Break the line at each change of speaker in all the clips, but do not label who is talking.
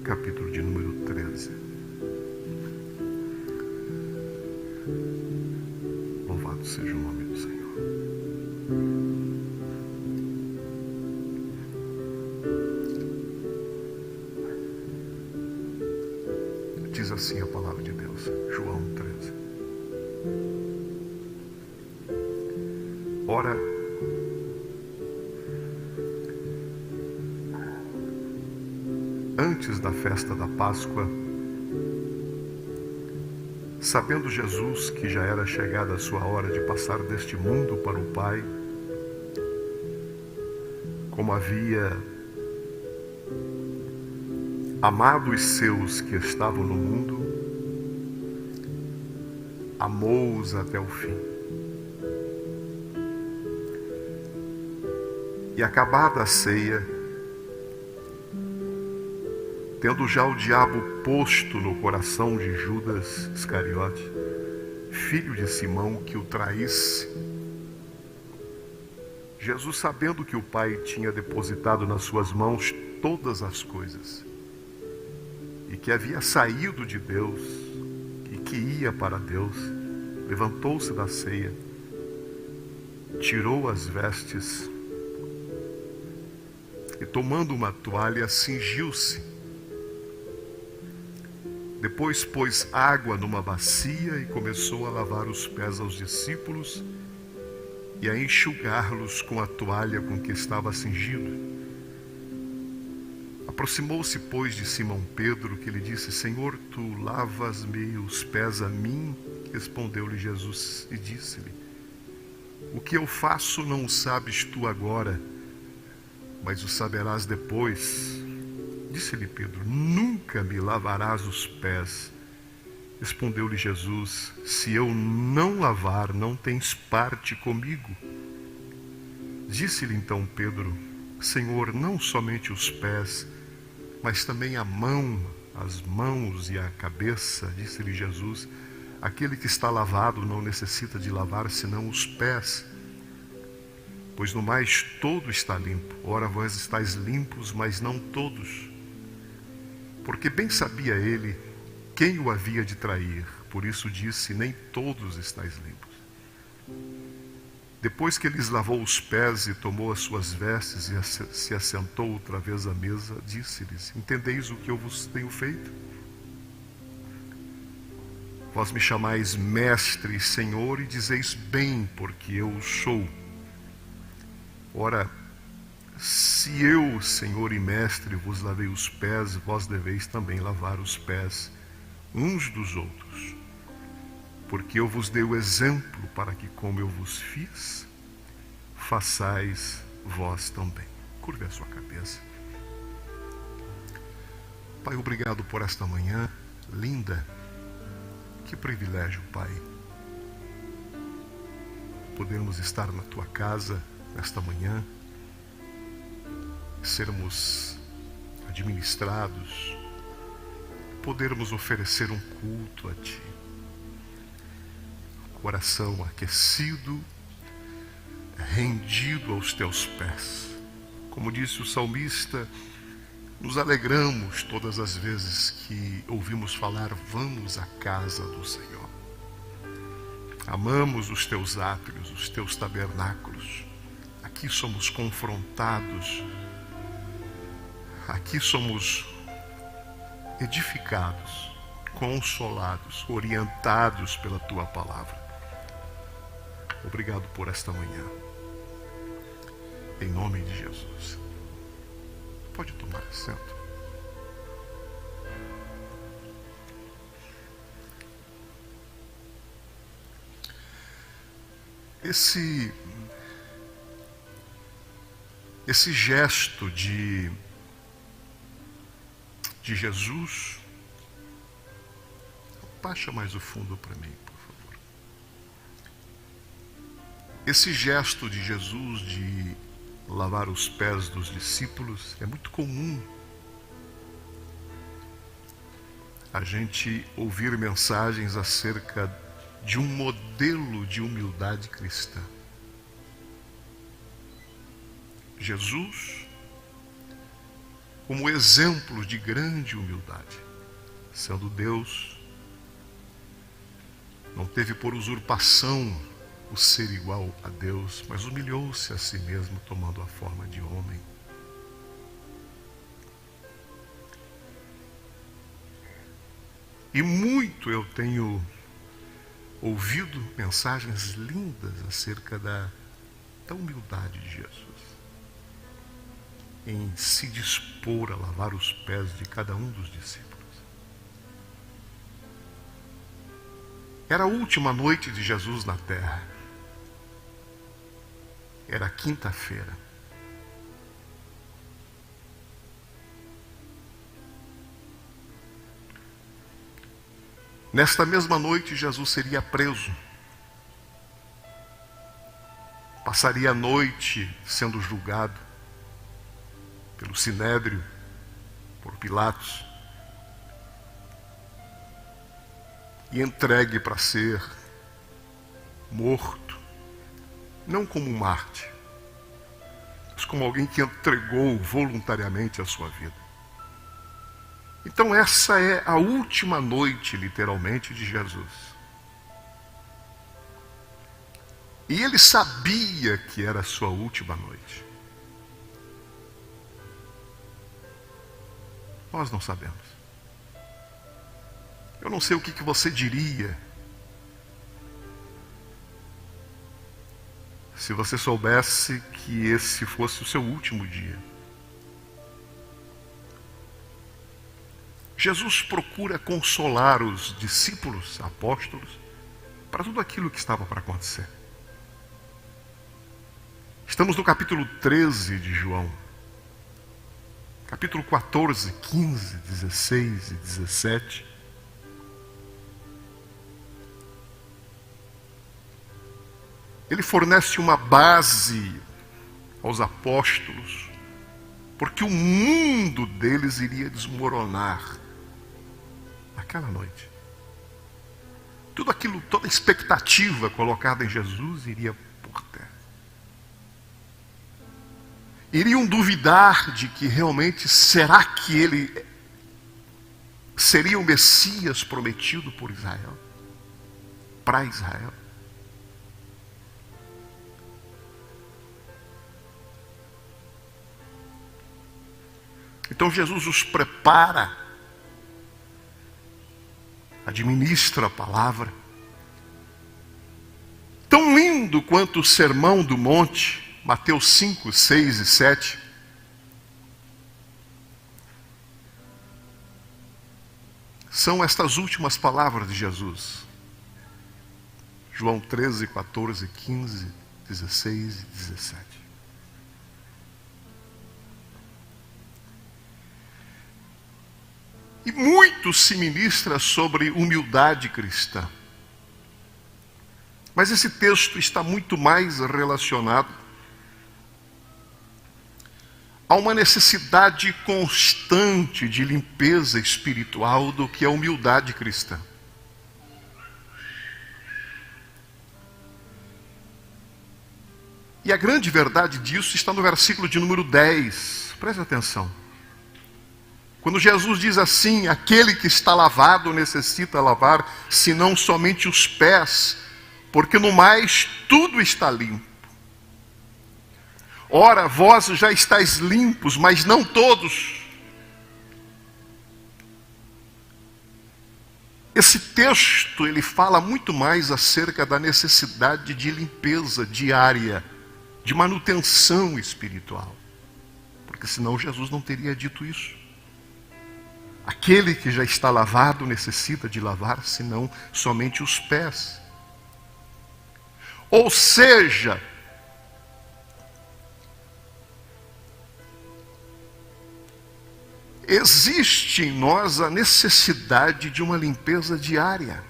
capítulo de número 13. Louvado seja o nome do Senhor. Diz assim a palavra de Deus, João 13. Ora, antes da festa da Páscoa, sabendo Jesus que já era chegada a sua hora de passar deste mundo para o Pai, como havia amado os seus que estavam no mundo, amou-os até o fim. E acabada a ceia, tendo já o diabo posto no coração de Judas Iscariote, filho de Simão, que o traísse, Jesus, sabendo que o Pai tinha depositado nas suas mãos todas as coisas, e que havia saído de Deus, e que ia para Deus, levantou-se da ceia, tirou as vestes, e tomando uma toalha, cingiu-se. Depois pôs água numa bacia e começou a lavar os pés aos discípulos e a enxugá-los com a toalha com que estava cingido. Aproximou-se, pois, de Simão Pedro, que lhe disse: Senhor, tu lavas-me os pés a mim? Respondeu-lhe Jesus e disse-lhe: O que eu faço não o sabes tu agora, mas o saberás depois. Disse-lhe Pedro: Nunca me lavarás os pés. Respondeu-lhe Jesus: Se eu não lavar, não tens parte comigo. Disse-lhe então Pedro: Senhor, não somente os pés, mas também a mão, as mãos e a cabeça. Disse-lhe Jesus: Aquele que está lavado não necessita de lavar senão os pés, pois no mais todo está limpo. Ora, vós estáis limpos, mas não todos. Porque bem sabia ele quem o havia de trair, por isso disse: Nem todos estáis limpos. Depois que lhes lavou os pés e tomou as suas vestes e se assentou outra vez à mesa, disse-lhes: Entendeis o que eu vos tenho feito? Vós me chamais mestre e senhor e dizeis bem, porque eu sou. Ora, se eu, Senhor e Mestre, vos lavei os pés, vós deveis também lavar os pés uns dos outros. Porque eu vos dei o exemplo para que, como eu vos fiz, façais vós também. Curve a sua cabeça. Pai, obrigado por esta manhã linda. Que privilégio, Pai, podermos estar na Tua casa nesta manhã, sermos administrados, podermos oferecer um culto a Ti. Coração aquecido, rendido aos Teus pés. Como disse o salmista, nos alegramos todas as vezes que ouvimos falar: vamos à casa do Senhor. Amamos os Teus átrios, os Teus tabernáculos. Aqui somos confrontados. Aqui somos edificados, consolados, orientados pela Tua palavra. Obrigado por esta manhã. Em nome de Jesus. Pode tomar assento. Esse gesto de Jesus, baixa mais o fundo para mim, por favor. Esse gesto de Jesus de lavar os pés dos discípulos é muito comum a gente ouvir mensagens acerca de um modelo de humildade cristã. Jesus como exemplo de grande humildade. Sendo Deus, não teve por usurpação o ser igual a Deus, mas humilhou-se a si mesmo, tomando a forma de homem. E muito eu tenho ouvido mensagens lindas acerca da humildade de Jesus, em se dispor a lavar os pés de cada um dos discípulos. Era a última noite de Jesus na terra. Era quinta-feira. Nesta mesma noite, Jesus seria preso. Passaria a noite sendo julgado pelo Sinédrio, por Pilatos, e entregue para ser morto, não como um mártir, mas como alguém que entregou voluntariamente a sua vida. Então essa é a última noite, literalmente, de Jesus. E ele sabia que era a sua última noite. Nós não sabemos. Eu não sei o que você diria se você soubesse que esse fosse o seu último dia. Jesus procura consolar os discípulos, apóstolos, para tudo aquilo que estava para acontecer. Estamos no capítulo 13 de João. Capítulo 14, 15, 16 e 17. Ele fornece uma base aos apóstolos, porque o mundo deles iria desmoronar naquela noite. Tudo aquilo, toda a expectativa colocada em Jesus iria por terra. Iriam duvidar de que realmente, será que ele seria o Messias prometido por Israel? Para Israel? Então Jesus os prepara, administra a palavra. Tão lindo quanto o Sermão do Monte, Mateus 5, 6 e 7. São estas últimas palavras de Jesus. João 13, 14, 15, 16 e 17. E muito se ministra sobre humildade cristã. Mas esse texto está muito mais relacionado a uma necessidade constante de limpeza espiritual do que a humildade cristã. E a grande verdade disso está no versículo de número 10. Preste atenção. Quando Jesus diz assim: aquele que está lavado necessita lavar, senão somente os pés, porque no mais tudo está limpo. Ora, vós já estáis limpos, mas não todos. Esse texto, ele fala muito mais acerca da necessidade de limpeza diária, de manutenção espiritual. Porque senão Jesus não teria dito isso. Aquele que já está lavado necessita de lavar, senão somente os pés. Ou seja, existe em nós a necessidade de uma limpeza diária.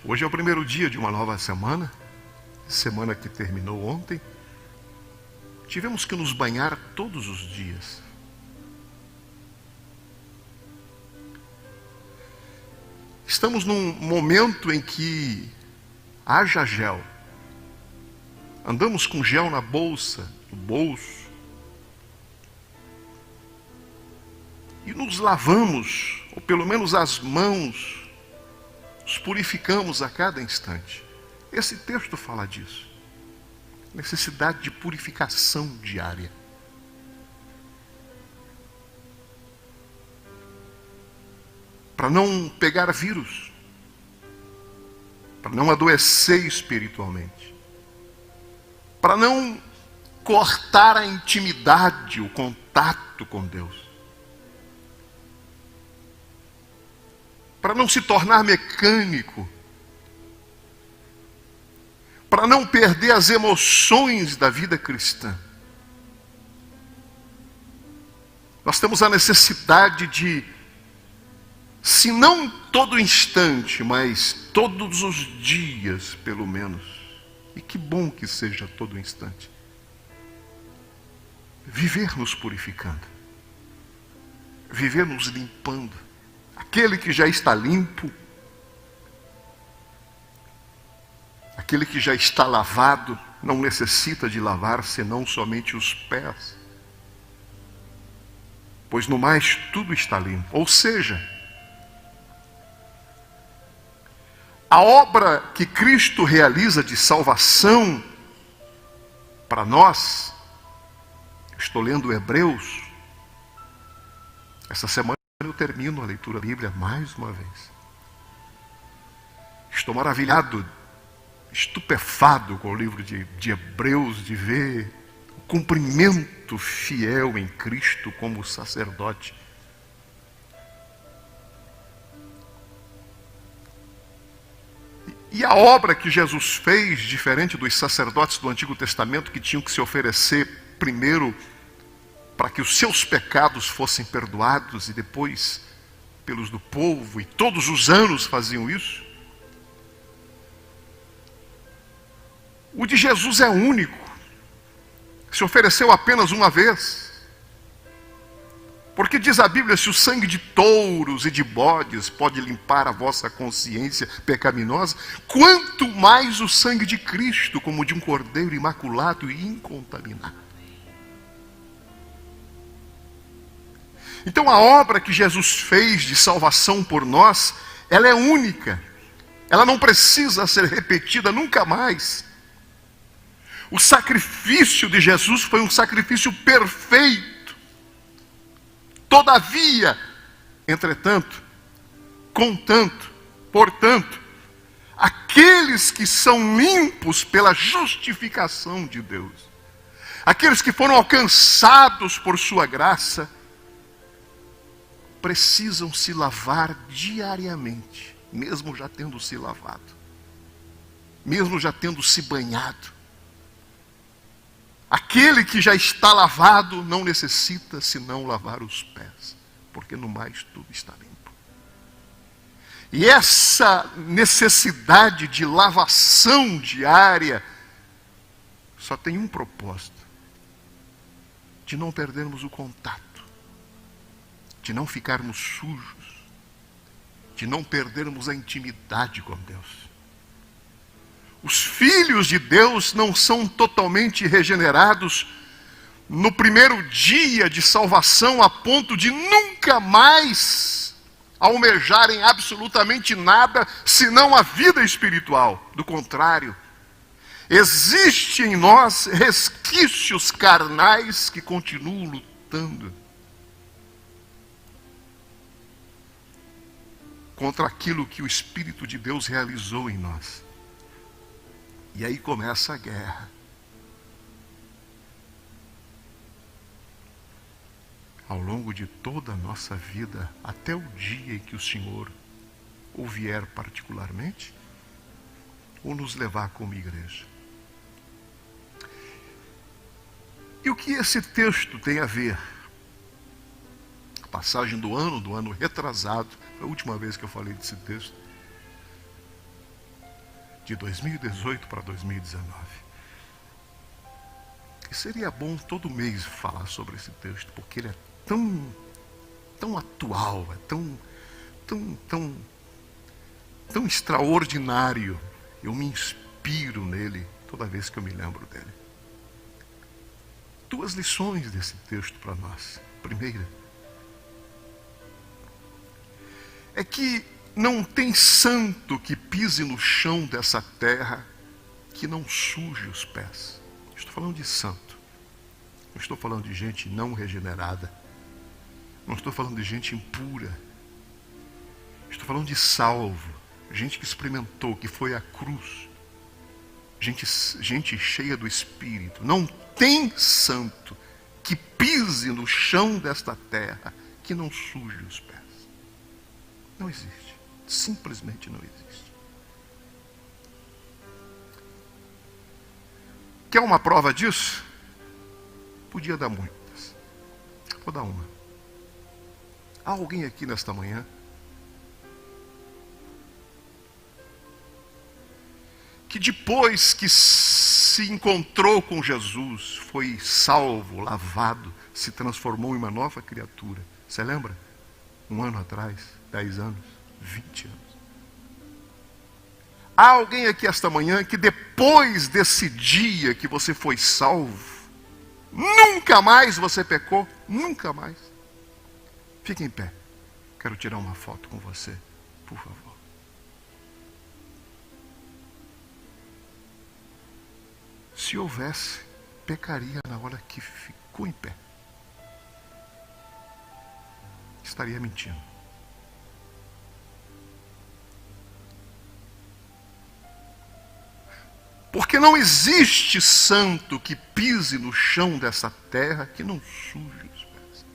Hoje é o primeiro dia de uma nova semana, semana que terminou ontem. Tivemos que nos banhar todos os dias. Estamos num momento em que haja gel. andamos com gel na bolsa, no bolso, e nos lavamos, ou pelo menos as mãos, nos purificamos a cada instante. Esse texto fala disso. Necessidade de purificação diária. Para não pegar vírus, para não adoecer espiritualmente, para não cortar a intimidade, o contato com Deus, para não se tornar mecânico, para não perder as emoções da vida cristã. Nós temos a necessidade de, se não todo instante, mas todos os dias, pelo menos, e que bom que seja todo instante, viver nos purificando, viver nos limpando. Aquele que já está limpo, aquele que já está lavado, não necessita de lavar senão somente os pés, pois no mais tudo está limpo. Ou seja, a obra que Cristo realiza de salvação para nós, estou lendo Hebreus, essa semana eu termino a leitura da Bíblia mais uma vez. Estou maravilhado, estupefado com o livro de Hebreus, de ver o cumprimento fiel em Cristo como sacerdote. E a obra que Jesus fez, diferente dos sacerdotes do Antigo Testamento, que tinham que se oferecer primeiro para que os seus pecados fossem perdoados e depois pelos do povo, e todos os anos faziam isso. O de Jesus é único, se ofereceu apenas uma vez. Porque diz a Bíblia, se o sangue de touros e de bodes pode limpar a vossa consciência pecaminosa, quanto mais o sangue de Cristo, como de um cordeiro imaculado e incontaminado. Então a obra que Jesus fez de salvação por nós, ela é única. Ela não precisa ser repetida nunca mais. O sacrifício de Jesus foi um sacrifício perfeito. Todavia, entretanto, contanto, portanto, aqueles que são limpos pela justificação de Deus, aqueles que foram alcançados por sua graça, precisam se lavar diariamente, mesmo já tendo se lavado, mesmo já tendo se banhado. Aquele que já está lavado não necessita senão lavar os pés, porque no mais tudo está limpo. E essa necessidade de lavação diária só tem um propósito: de não perdermos o contato, de não ficarmos sujos, de não perdermos a intimidade com Deus. Os filhos de Deus não são totalmente regenerados no primeiro dia de salvação a ponto de nunca mais almejarem absolutamente nada senão a vida espiritual. Do contrário, existem em nós resquícios carnais que continuam lutando contra aquilo que o Espírito de Deus realizou em nós. E aí começa a guerra. Ao longo de toda a nossa vida, até o dia em que o Senhor ou vier particularmente, ou nos levar como igreja. E o que esse texto tem a ver? A passagem do ano retrasado, foi a última vez que eu falei desse texto, de 2018 para 2019. E seria bom todo mês falar sobre esse texto, porque ele é tão atual, é tão extraordinário. Eu me inspiro nele toda vez que eu me lembro dele. Duas lições desse texto para nós. Primeira, é que não tem santo que pise no chão dessa terra que não suje os pés. Estou falando de santo. Não estou falando de gente não regenerada. Não estou falando de gente impura. Estou falando de salvo. Gente que experimentou, que foi à cruz. Gente cheia do Espírito. Não tem santo que pise no chão desta terra que não suje os pés. Não existe. Simplesmente não existe. Quer uma prova disso? Podia dar muitas. Vou dar uma. Há alguém aqui nesta manhã que depois que se encontrou com Jesus, foi salvo, lavado, se transformou em uma nova criatura? Você lembra? 1 ano atrás, 10 anos, 20 anos. Há alguém aqui esta manhã que depois desse dia que você foi salvo, nunca mais você pecou? Nunca mais. Fique em pé. Quero tirar uma foto com você, por favor. Se houvesse, pecaria na hora que ficou em pé. Estaria mentindo. Porque não existe santo que pise no chão dessa terra que não suje os pés.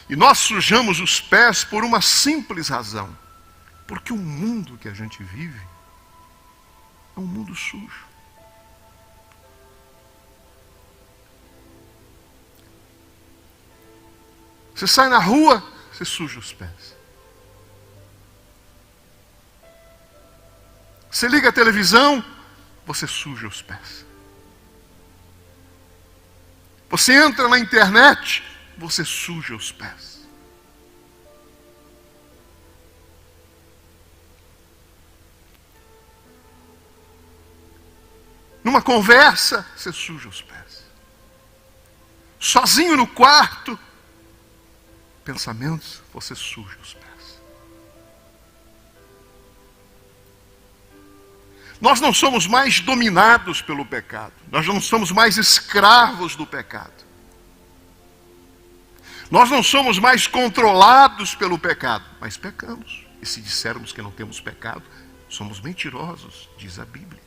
E nós sujamos os pés por uma simples razão. Porque o mundo que a gente vive é um mundo sujo. Você sai na rua, você suja os pés. Você liga a televisão, você suja os pés. Você entra na internet, você suja os pés. Numa conversa, você suja os pés. Sozinho no quarto, pensamentos, você suja os pés. Nós não somos mais dominados pelo pecado. Nós não somos mais escravos do pecado. Nós não somos mais controlados pelo pecado, mas pecamos. E se dissermos que não temos pecado, somos mentirosos, diz a Bíblia.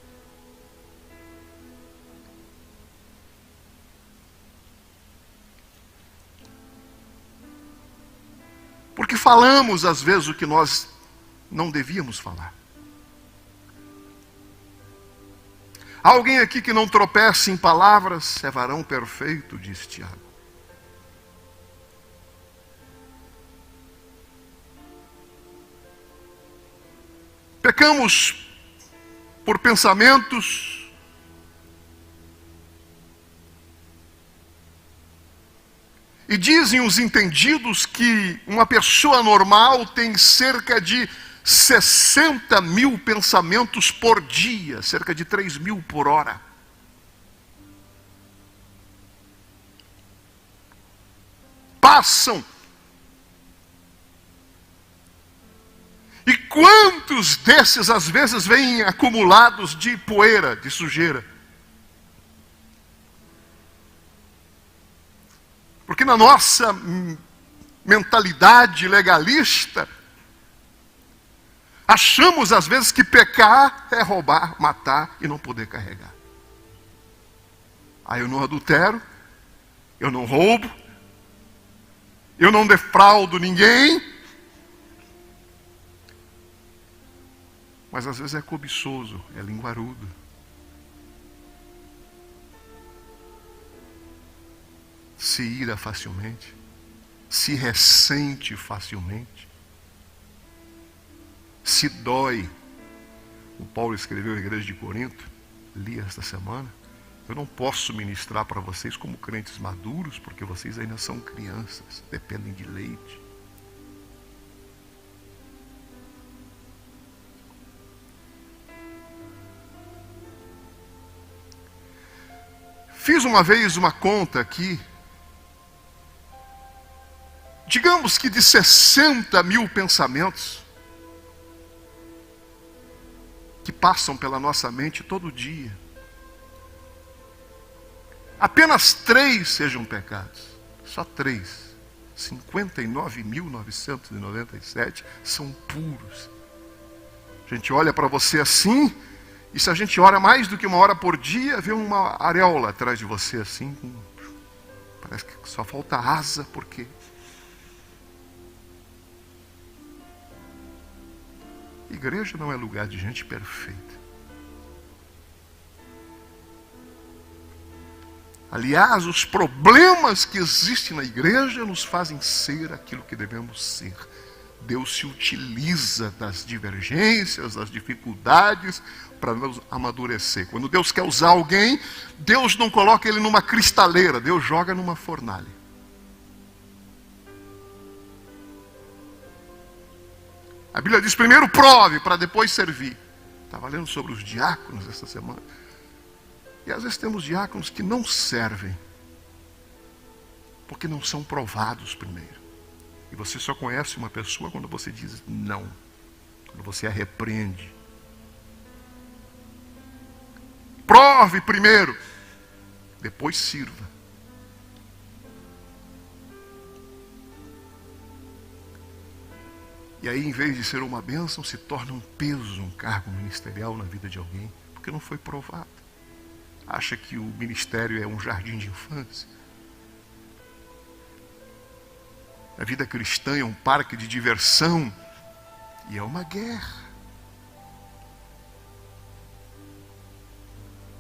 Porque falamos às vezes o que nós não devíamos falar. Há alguém aqui que não tropeça em palavras? É varão perfeito, diz Tiago. Pecamos por pensamentos. E dizem os entendidos que uma pessoa normal tem cerca de 60 mil pensamentos por dia, cerca de 3 mil por hora. Passam. E quantos desses às vezes vêm acumulados de poeira, de sujeira? Porque na nossa mentalidade legalista, achamos às vezes que pecar é roubar, matar e não poder carregar. Aí eu não adultero, eu não roubo, eu não defraudo ninguém. Mas às vezes é cobiçoso, é linguarudo. Se ira facilmente, se ressente facilmente, se dói. O Paulo escreveu à igreja de Corinto, li esta semana. Eu não posso ministrar para vocês como crentes maduros, porque vocês ainda são crianças, dependem de leite. Fiz uma vez uma conta aqui. Digamos que de 60 mil pensamentos que passam pela nossa mente todo dia, apenas 3 sejam pecados. Só 3. 59.997 são puros. A gente olha para você assim, e se a gente ora mais do que 1 hora por dia, vê uma areola atrás de você assim, parece que só falta asa, porque igreja não é lugar de gente perfeita. Aliás, os problemas que existem na igreja nos fazem ser aquilo que devemos ser. Deus se utiliza das divergências, das dificuldades, para nos amadurecer. Quando Deus quer usar alguém, Deus não coloca ele numa cristaleira, Deus joga numa fornalha. A Bíblia diz: primeiro prove, para depois servir. Estava lendo sobre os diáconos esta semana. E às vezes temos diáconos que não servem, porque não são provados primeiro. E você só conhece uma pessoa quando você diz não, quando você a repreende. Prove primeiro, depois sirva. E aí, em vez de ser uma bênção, se torna um peso, um cargo ministerial na vida de alguém, porque não foi provado. Acha que o ministério é um jardim de infância. A vida cristã é um parque de diversão, e é uma guerra.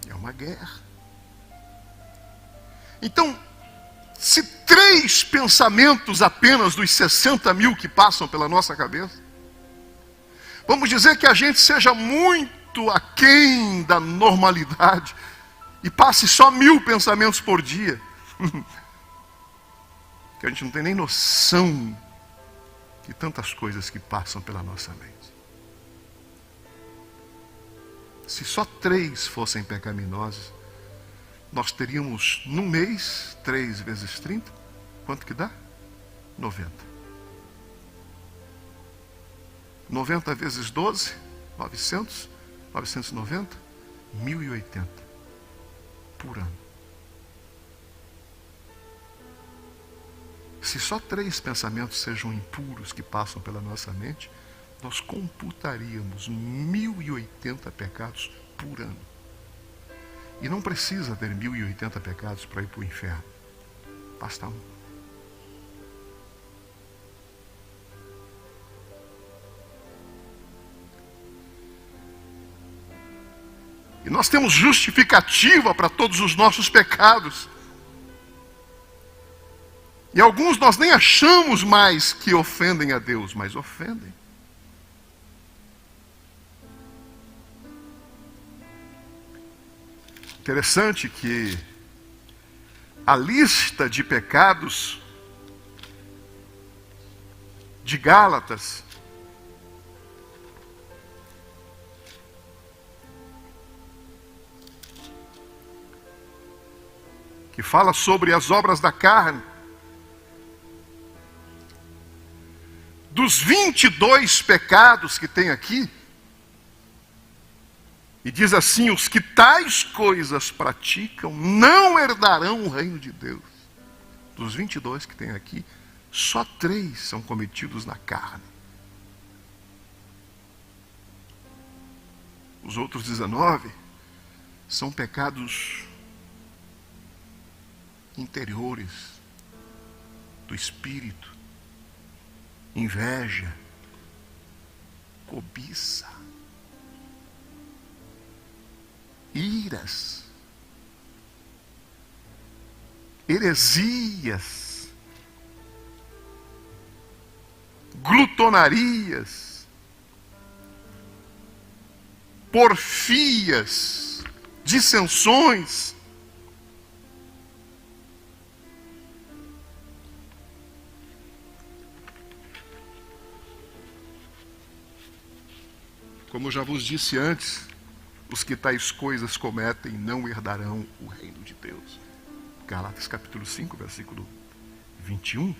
É uma guerra. Então, se 3 pensamentos apenas dos 60 mil que passam pela nossa cabeça, vamos dizer que a gente seja muito aquém da normalidade e passe só 1000 pensamentos por dia, que a gente não tem nem noção de tantas coisas que passam pela nossa mente. Se só 3 fossem pecaminosos, nós teríamos no mês 3 vezes 30, quanto que dá? 90. 90 vezes 12, 900, 990, 1080 por ano. Se só 3 pensamentos sejam impuros que passam pela nossa mente, nós computaríamos 1080 pecados por ano. E não precisa ter 1080 pecados para ir para o inferno. Basta um. E nós temos justificativa para todos os nossos pecados. E alguns nós nem achamos mais que ofendem a Deus, mas ofendem. Interessante que a lista de pecados de Gálatas que fala sobre as obras da carne, dos 22 pecados que tem aqui, e diz assim: os que tais coisas praticam não herdarão o reino de Deus. Dos 22 que tem aqui, só 3 são cometidos na carne. Os outros 19 são pecados interiores, do espírito: inveja, cobiça, iras, heresias, glutonarias, porfias, dissensões. Como eu já vos disse antes, os que tais coisas cometem não herdarão o reino de Deus. Gálatas capítulo 5, versículo 21.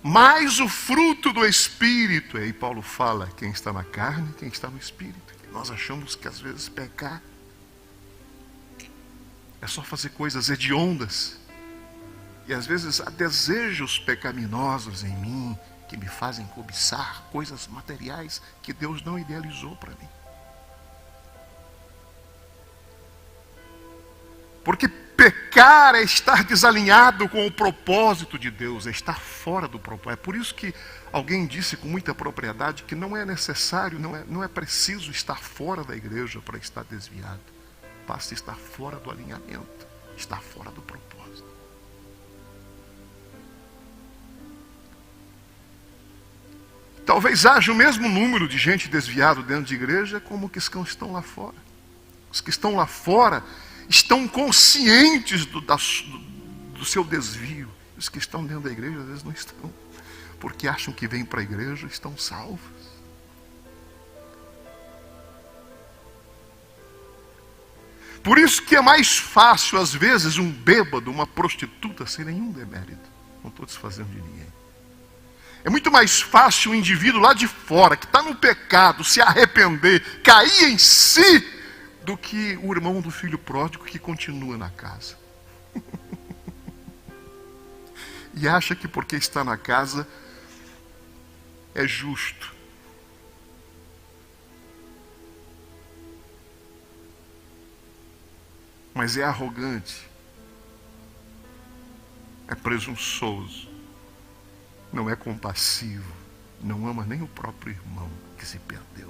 Mas o fruto do Espírito, aí Paulo fala, quem está na carne, quem está no Espírito. Nós achamos que às vezes pecar é só fazer coisas hediondas. E às vezes há desejos pecaminosos em mim que me fazem cobiçar coisas materiais que Deus não idealizou para mim. Porque pecar é estar desalinhado com o propósito de Deus, é estar fora do propósito. É por isso que alguém disse com muita propriedade que não é necessário, não é preciso estar fora da igreja para estar desviado. Basta estar fora do alinhamento, estar fora do propósito. Talvez haja o mesmo número de gente desviado dentro de igreja como os que estão lá fora. Os que estão lá fora estão conscientes do seu desvio. Os que estão dentro da igreja às vezes não estão, porque acham que vêm para a igreja e estão salvos. Por isso que é mais fácil às vezes um bêbado, uma prostituta sem nenhum demérito. Não estou desfazendo de ninguém. É muito mais fácil o indivíduo lá de fora, que está no pecado, se arrepender, cair em si, do que o irmão do filho pródigo que continua na casa. E acha que porque está na casa é justo. Mas é arrogante, é presunçoso, não é compassivo, não ama nem o próprio irmão que se perdeu.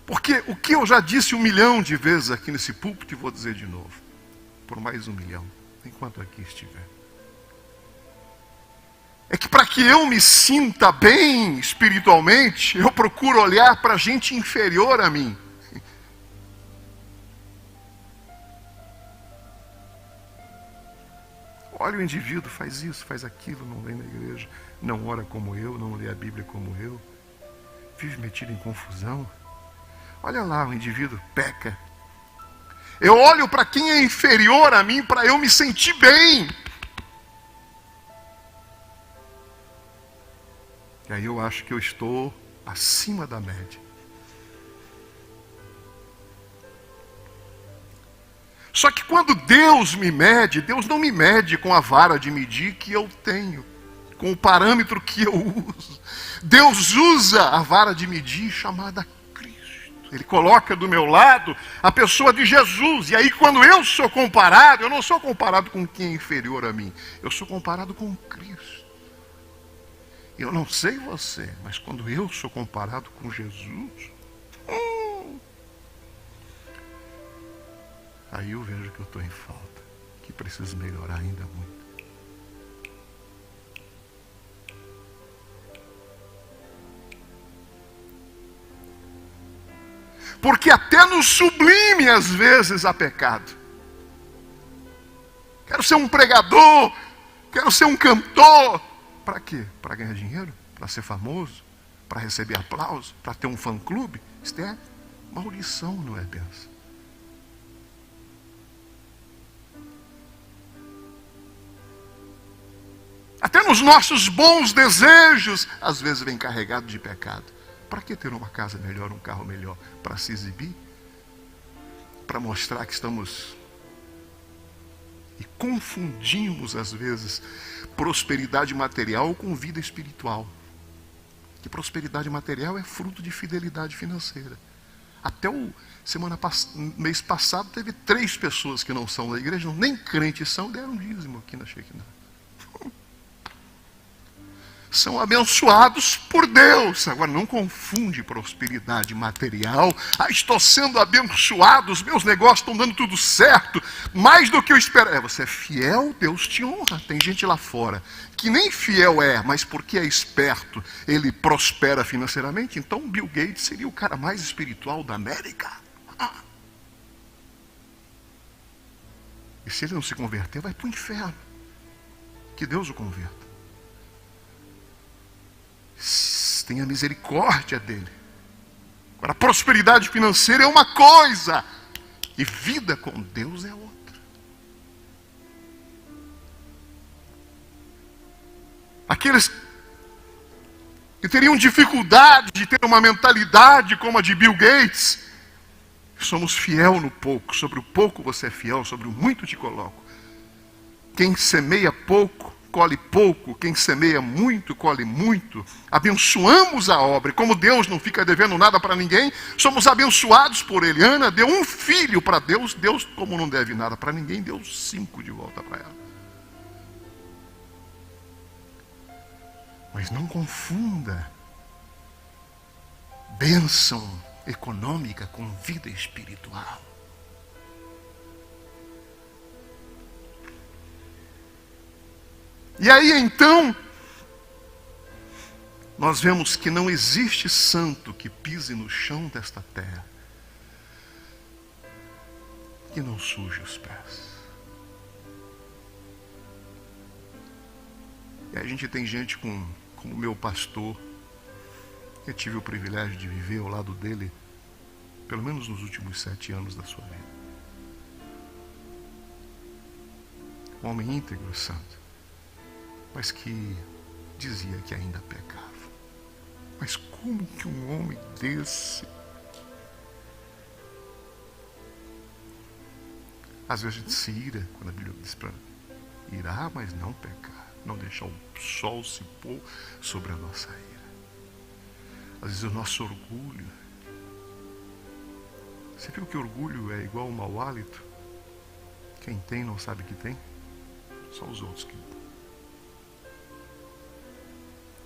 Porque o que eu já disse 1 milhão de vezes aqui nesse púlpito, e vou dizer de novo, por mais 1 milhão, enquanto aqui estiver, é que para que eu me sinta bem espiritualmente, eu procuro olhar para gente inferior a mim. Olha, o indivíduo faz isso, faz aquilo, não vem na igreja, não ora como eu, não lê a Bíblia como eu, vive metido em confusão. Olha lá, o indivíduo peca. Eu olho para quem é inferior a mim para eu me sentir bem. E aí eu acho que eu estou acima da média. Só que quando Deus me mede, Deus não me mede com a vara de medir que eu tenho, com o parâmetro que eu uso. Deus usa a vara de medir chamada Cristo. Ele coloca do meu lado a pessoa de Jesus. E aí quando eu sou comparado, eu não sou comparado com quem é inferior a mim. Eu sou comparado com Cristo. Eu não sei você, mas quando eu sou comparado com Jesus, aí eu vejo que eu estou em falta, que preciso melhorar ainda muito. Porque até no sublime às vezes há pecado. Quero ser um pregador, quero ser um cantor. Para quê? Para ganhar dinheiro? Para ser famoso? Para receber aplauso? Para ter um fã-clube? Isso é maldição, não é bênção? Até nos nossos bons desejos, às vezes vem carregado de pecado. Para que ter uma casa melhor, um carro melhor? Para se exibir? Para mostrar que estamos... E confundimos, às vezes, prosperidade material com vida espiritual. Que prosperidade material é fruto de fidelidade financeira. Até o mês passado teve 3 pessoas que não são da igreja, nem crentes são, deram dízimo aqui na Shekinah. São abençoados por Deus. Agora não confunde prosperidade material. Estou sendo abençoado, os meus negócios estão dando tudo certo, mais do que eu esperava. Você é fiel, Deus te honra. Tem gente lá fora que nem fiel é, mas porque é esperto, ele prospera financeiramente. Então Bill Gates seria o cara mais espiritual da América. E se ele não se converter, vai para o inferno. Que Deus o converta. tenha misericórdia dele. Agora, a prosperidade financeira é uma coisa, e vida com Deus é outra. Aqueles que teriam dificuldade de ter uma mentalidade como a de Bill Gates, somos fiel no pouco, sobre o pouco você é fiel, sobre o muito te coloco. Quem semeia pouco, colhe pouco, quem semeia muito, colhe muito. Abençoamos a obra, e como Deus não fica devendo nada para ninguém, somos abençoados por Ele. Ana deu um filho para Deus, Deus, como não deve nada para ninguém, deu 5 de volta para ela. Mas não confunda bênção econômica com vida espiritual. E aí então, nós vemos que não existe santo que pise no chão desta terra que não suje os pés. E a gente tem gente como o meu pastor, eu tive o privilégio de viver ao lado dele, pelo menos nos últimos 7 anos da sua vida. Um homem íntegro, santo, mas que dizia que ainda pecava. Mas como que um homem desse... Às vezes a gente se ira, quando a Bíblia diz para irar, mas não pecar. Não deixar o sol se pôr sobre a nossa ira. Às vezes o nosso orgulho. Você viu que orgulho é igual ao mau hálito? Quem tem não sabe que tem. Só os outros que...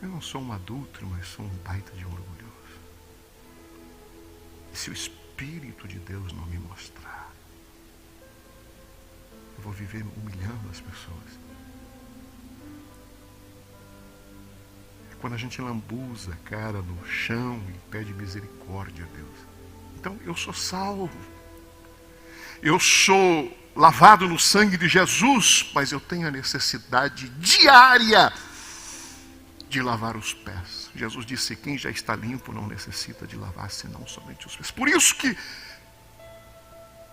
Eu não sou um adúltero, mas sou um baita de um orgulhoso. E se o Espírito de Deus não me mostrar, eu vou viver humilhando as pessoas. Quando a gente lambuza a cara no chão e pede misericórdia a Deus. Então eu sou salvo. Eu sou lavado no sangue de Jesus, mas eu tenho a necessidade diária de lavar os pés. Jesus disse: quem já está limpo não necessita de lavar senão somente os pés. Por isso que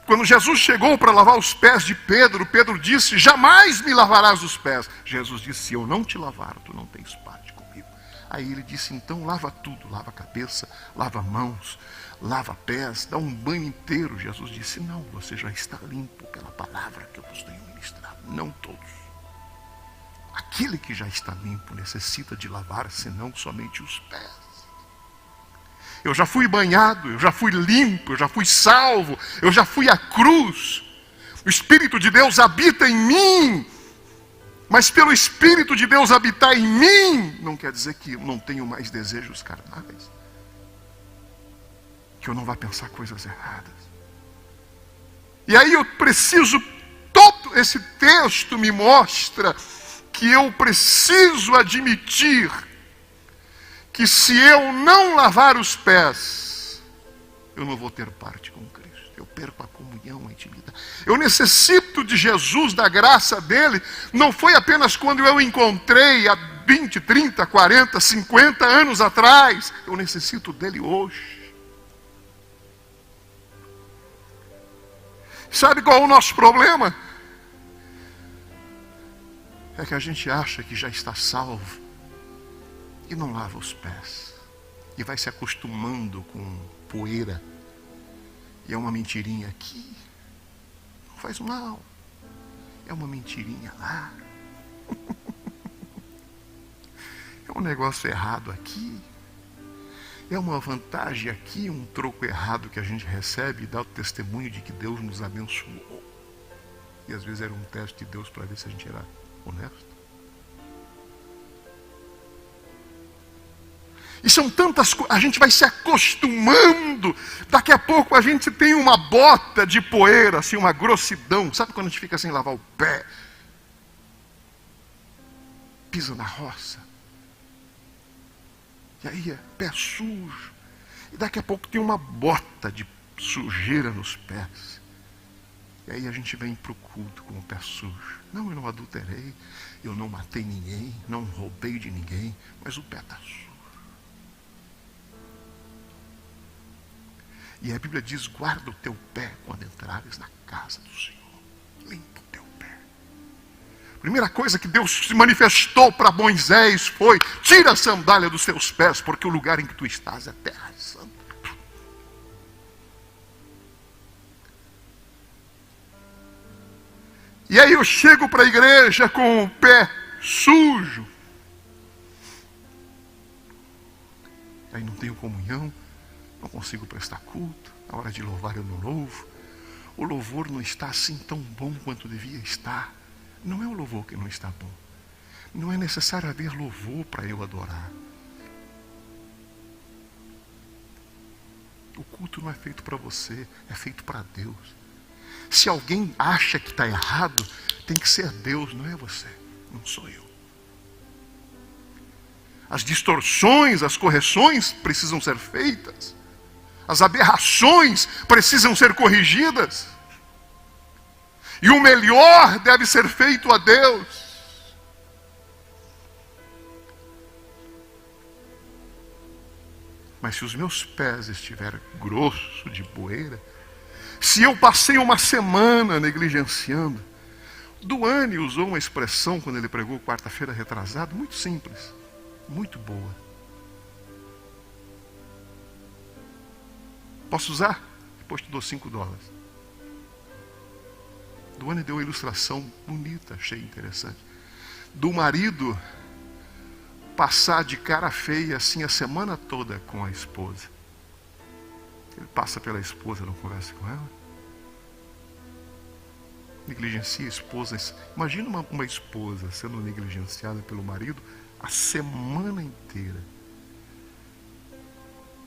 quando Jesus chegou para lavar os pés de Pedro, Pedro disse: jamais me lavarás os pés. Jesus disse: se eu não te lavar, tu não tens parte comigo. Aí ele disse: então lava tudo, lava a cabeça, lava mãos, lava pés, dá um banho inteiro. Jesus disse: não, você já está limpo pela palavra que eu vos tenho ministrado. Não todos. Aquele que já está limpo necessita de lavar, senão somente os pés. Eu já fui banhado, eu já fui limpo, eu já fui salvo, eu já fui à cruz. O Espírito de Deus habita em mim. Mas pelo Espírito de Deus habitar em mim, não quer dizer que eu não tenho mais desejos carnais. Que eu não vá pensar coisas erradas. E aí eu preciso, todo esse texto me mostra que eu preciso admitir que se eu não lavar os pés, eu não vou ter parte com Cristo. Eu perco a comunhão, a intimidade. Eu necessito de Jesus, da graça dele. Não foi apenas quando eu o encontrei há 20, 30, 40, 50 anos atrás. Eu necessito dele hoje. Sabe qual é o nosso problema? É que a gente acha que já está salvo e não lava os pés. E vai se acostumando com poeira. E é uma mentirinha aqui. Não faz mal. É uma mentirinha lá. É um negócio errado aqui. É uma vantagem aqui, um troco errado que a gente recebe e dá o testemunho de que Deus nos abençoou. E às vezes era um teste de Deus para ver se a gente era honesto. E são tantas coisas, a gente vai se acostumando. Daqui a pouco a gente tem uma bota de poeira, assim, uma grossidão. Sabe quando a gente fica sem lavar o pé? Pisa na roça. E aí é pé sujo. E daqui a pouco tem uma bota de sujeira nos pés. E aí a gente vem para o culto com o pé sujo. Não, eu não adulterei, eu não matei ninguém, não roubei de ninguém, mas o pé está sujo. E a Bíblia diz: guarda o teu pé quando entrares na casa do Senhor. Limpa o teu pé. A primeira coisa que Deus se manifestou para Moisés foi: tira a sandália dos teus pés, porque o lugar em que tu estás é terra santa. E aí eu chego para a igreja com o pé sujo. Aí não tenho comunhão, não consigo prestar culto. Na hora de louvar eu não louvo. O louvor não está assim tão bom quanto devia estar. Não é o louvor que não está bom. Não é necessário haver louvor para eu adorar. O culto não é feito para você, é feito para Deus. Se alguém acha que está errado, tem que ser Deus, não é você, não sou eu. As distorções, as correções precisam ser feitas. As aberrações precisam ser corrigidas. E o melhor deve ser feito a Deus. Mas se os meus pés estiverem grossos de poeira, se eu passei uma semana negligenciando, Duane usou uma expressão quando ele pregou quarta-feira retrasada, muito simples, muito boa. Posso usar? Depois te dou $5. Duane deu uma ilustração bonita, achei interessante. Do marido passar de cara feia assim a semana toda com a esposa. Ele passa pela esposa, não conversa com ela. Negligencia a esposa. Imagina uma esposa sendo negligenciada pelo marido a semana inteira.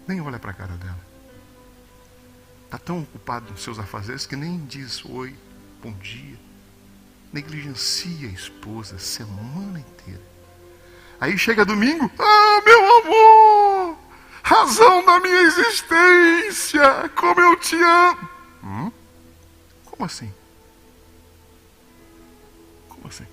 Nem olha para a cara dela. Está tão ocupado nos seus afazeres que nem diz oi, bom dia. Negligencia a esposa a semana inteira. Aí chega domingo, meu amor, razão da minha existência, como eu te amo. Como assim? Como assim?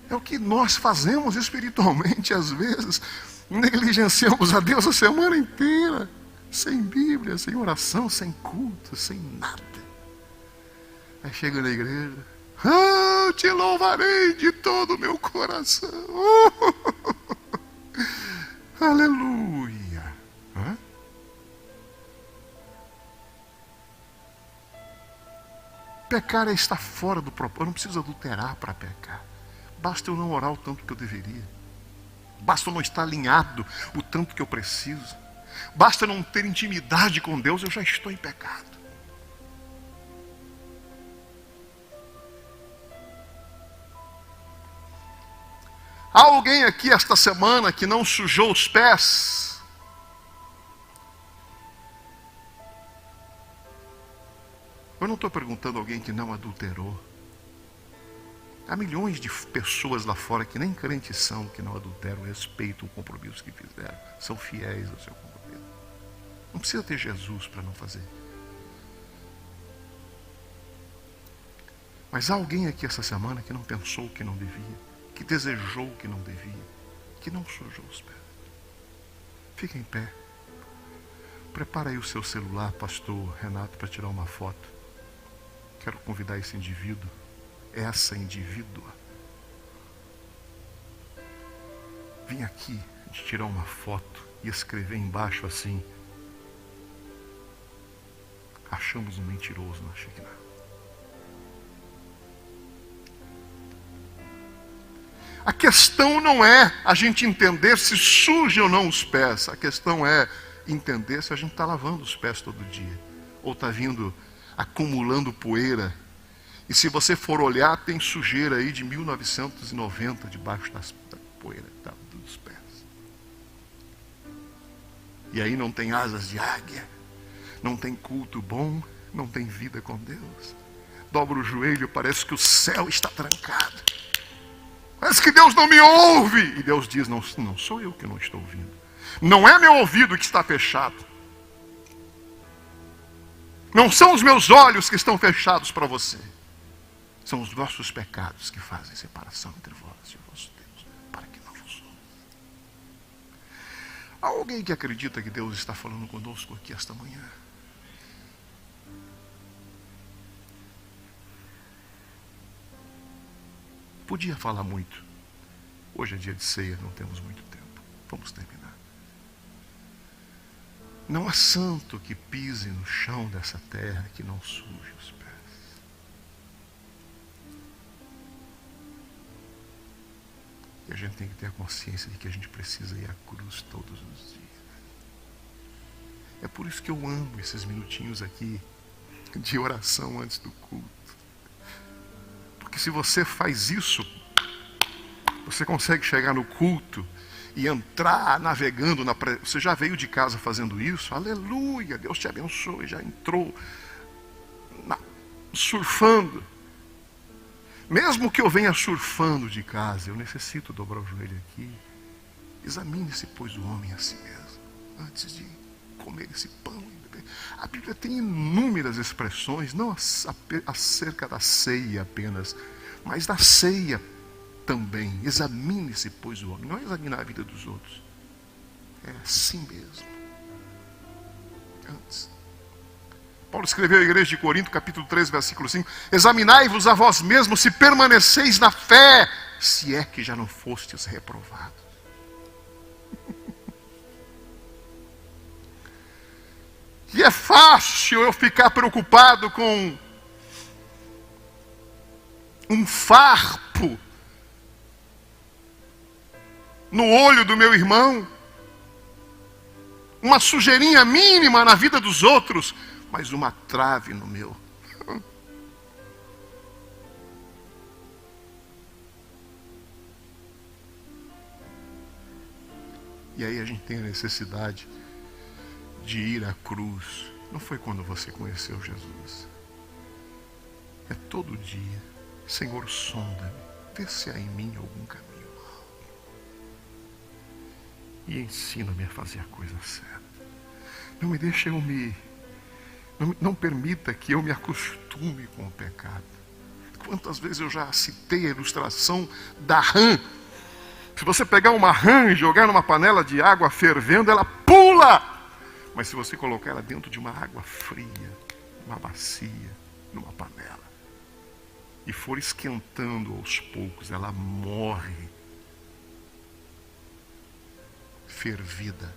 É o que nós fazemos espiritualmente às vezes. Negligenciamos a Deus a semana inteira, sem Bíblia, sem oração, sem culto, sem nada. Aí chega na igreja, te louvarei de todo o meu coração. Aleluia. Pecar é estar fora do propósito. Eu não preciso adulterar para pecar. Basta eu não orar o tanto que eu deveria. Basta eu não estar alinhado o tanto que eu preciso. Basta eu não ter intimidade com Deus, eu já estou em pecado. Há alguém aqui esta semana que não sujou os pés? Eu não estou perguntando a alguém que não adulterou. Há milhões de pessoas lá fora que nem crentes são, que não adulteram, respeitam o compromisso que fizeram, são fiéis ao seu compromisso. Não precisa ter Jesus para não fazer. Mas há alguém aqui essa semana que não pensou o que não devia, que desejou o que não devia, que não sujou os pés. Fica em pé. Prepara aí o seu celular, pastor Renato, para tirar uma foto. Quero convidar esse indivíduo, essa indivídua. Vim aqui de tirar uma foto e escrever embaixo assim: achamos um mentiroso na Shekinah. A questão não é a gente entender se suja ou não os pés. A questão é entender se a gente está lavando os pés todo dia. Ou está vindo acumulando poeira. E se você for olhar, tem sujeira aí de 1990 debaixo da poeira dos pés. E aí não tem asas de águia. Não tem culto bom. Não tem vida com Deus. Dobra o joelho, parece que o céu está trancado. Parece que Deus não me ouve. E Deus diz: não sou eu que não estou ouvindo. Não é meu ouvido que está fechado. Não são os meus olhos que estão fechados para você. São os vossos pecados que fazem separação entre vós e o vosso Deus, para que não vos ouça. Há alguém que acredita que Deus está falando conosco aqui esta manhã? Podia falar muito. Hoje é dia de ceia, não temos muito tempo. Vamos terminar. Não há santo que pise no chão dessa terra que não suje os pés. E a gente tem que ter a consciência de que a gente precisa ir à cruz todos os dias. É por isso que eu amo esses minutinhos aqui de oração antes do culto. Porque se você faz isso, você consegue chegar no culto e entrar navegando na Você já veio de casa fazendo isso? Aleluia, Deus te abençoe, já entrou surfando. Mesmo que eu venha surfando de casa, eu necessito dobrar o joelho aqui. Examine-se, pois, o homem a si mesmo, antes de comer esse pão e beber. A Bíblia tem inúmeras expressões, não acerca da ceia apenas, mas da ceia também. Examine-se, pois, o homem. Não é examinar a vida dos outros. É assim mesmo. Antes. Paulo escreveu à igreja de Corinto, capítulo 3, versículo 5. Examinai-vos a vós mesmos se permaneceis na fé, se é que já não fostes reprovados. E é fácil eu ficar preocupado com um farpo no olho do meu irmão, uma sujeirinha mínima na vida dos outros, mas uma trave no meu. E aí a gente tem a necessidade de ir à cruz. Não foi quando você conheceu Jesus. É todo dia. Senhor, sonda-me, vê se há em mim algum caminho mau. E ensina-me a fazer a coisa certa. Não me deixe não permita que eu me acostume com o pecado. Quantas vezes eu já citei a ilustração da rã. Se você pegar uma rã e jogar numa panela de água fervendo, ela pula. Mas se você colocar ela dentro de uma água fria, uma bacia, numa panela, e for esquentando aos poucos, ela morre fervida.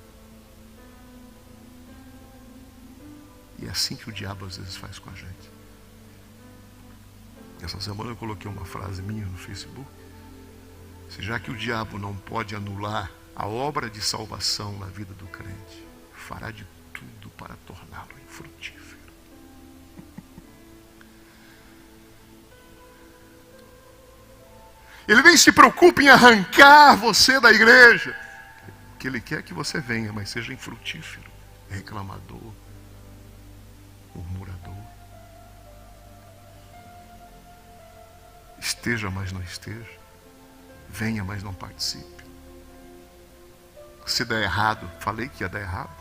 E é assim que o diabo às vezes faz com a gente. Essa semana eu coloquei uma frase minha no Facebook. Se já que o diabo não pode anular a obra de salvação na vida do crente, fará de tudo para torná-lo infrutífero. Ele nem se preocupa em arrancar você da igreja. O que ele quer é que você venha, mas seja infrutífero, reclamador, murmurador. Esteja, mas não esteja. Venha, mas não participe. Se der errado, falei que ia dar errado.